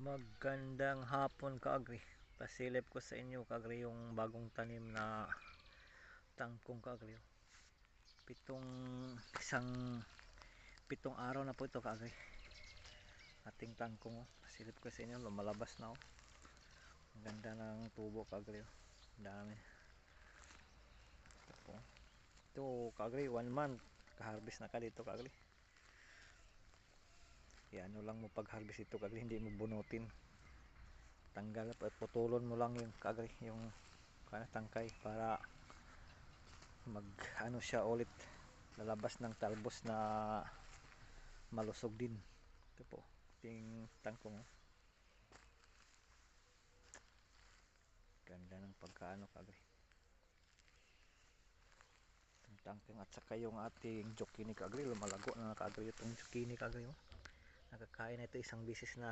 Magandang hapon kaagri. Pasilip ko sa inyo kaagri yung bagong tanim na tangkong kaagri. Pitong araw na po ito kaagri. Ating tangkong pasilip ko sa inyo, lumalabas na oh. Ang ganda ng tubo kaagri. Dami. Ito kaagri, 1 month ka-harvest na ka dito kaagri. Ano lang mo pag-harvest ito kaagri, hindi mo bunutin. Tanggal at putulon mo lang yung kaagri, yung tangkay para mag siya ulit, lalabas ng talbos na malusog din. Ito po ting tangkong, ganda ng pagkaano kaagri itong tangkong. At saka yung ating zucchini kaagri, lumalago na kaagri itong zucchini kaagri. Nakakain na ito isang bisis na